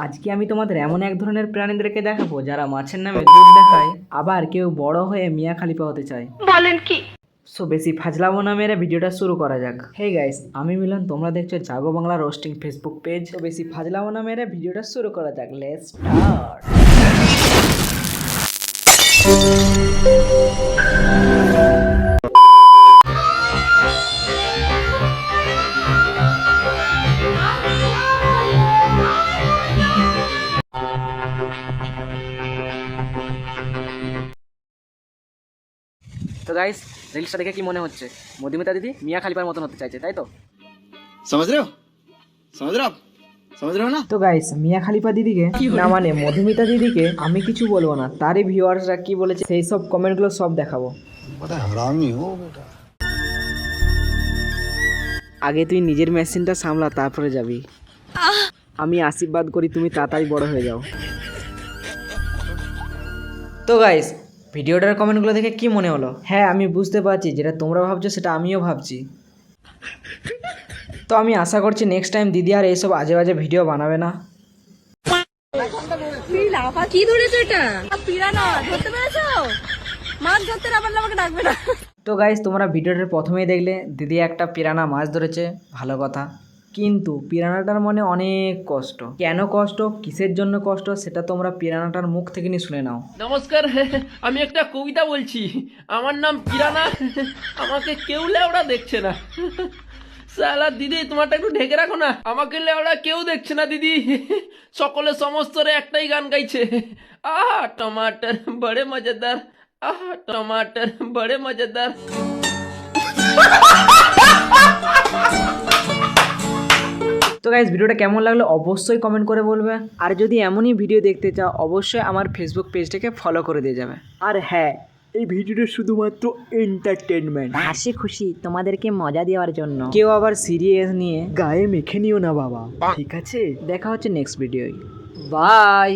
আজকে আমি তোমাদের এমন এক ধরনের প্রাণীদেরকে দেখাবো যারা মাছের নামে দুধ দেখায়, আবার কেউ বড় হয়ে মিয়া খলিফা হতে চায়। বলেন কি? সো বেশি ফাজলামো না মেরে ভিডিওটা শুরু করা যাক। হে গাইস, আমি মিলন, তোমরা দেখছো জাগো বাংলা রোস্টিং ফেসবুক পেজ। তো বেশি ফাজলামো না মেরে ভিডিওটা শুরু করা যাক। Let's start. তো গাইস, রিলসটা দেখে কি মনে হচ্ছে? মধুমিতা দিদি মিয়া খলিফার মতন হতে চাইছে, তাই তো? समझ रहे हो समझ रहे हो आप समझ रहे हो ना। তো গাইস, মিয়া খলিফা দিদিকে না মানে মধুমিতা দিদিকে আমি কিছু বলবো না, তারই ভিউয়ার্সরা কি বলেছে সেই সব কমেন্টগুলো সব দেখাবো। আগে তুই নিজের মেশিনটা সামলা, তারপরে যাবি। আমি আশীর্বাদ করি তুমি তাড়াতাড়ি বড় হয়ে যাও। তো গাইস, ভিডিওটার কমেন্টগুলো দেখে কি মনে হলো? হ্যাঁ, আমি বুঝতে পারছি যেটা তোমরা ভাবছো সেটা আমিও ভাবছি। তো আমি আশা করছি নেক্সট টাইম দিদি আর এইসব আজে বাজে ভিডিও বানাবে না। কি ধরেছো এটা? পিরানা ধরতে পেরেছো? মাছ ধরতে না পারলে আমাকে ডাকবে না। তো গাইস, তোমরা ভিডিওটার প্রথমেই দেখলে দিদি একটা পিরানা মাছ ধরেছে, ভালো কথা। কিন্তু পিরানাটার মনে অনেক কষ্ট। কেন কষ্ট, কিসের জন্য কষ্ট, সেটা তোমরা পিরানাটার মুখ থেকে নিয়ে শুনে নাও। নমস্কার, আমি একটা কবিতা বলছি। আমার নাম পিরানা, আমাকে কেউ লেওড়া দেখছে না। সালা দিদি, তোমারটা একটু ঢেকে রাখো না, আমাকে লেওড়া কেউ দেখছে না দিদি। সকলে সমস্তরে একটাই গান গাইছে, আহা টমাটার বড়ে মজাদার, আহা টমাটার বড়ে মজাদার। তো গাইস, ভিডিওটা কেমন লাগলো অবশ্যই কমেন্ট করে বলবে। আর যদি এমনই ভিডিও দেখতে চাও অবশ্যই আমার ফেসবুক পেজটাকে ফলো করে দিয়ে যাবে। আর হ্যাঁ, এই ভিডিওটা শুধুমাত্র এন্টারটেনমেন্ট, হাসি খুশি তোমাদেরকে মজা দেওয়ার জন্য। কেউ আবার সিরিয়াস নিয়ে গায়ে মেখে নিও না বাবা, ঠিক আছে? দেখা হচ্ছে নেক্সট ভিডিওয়। বাই।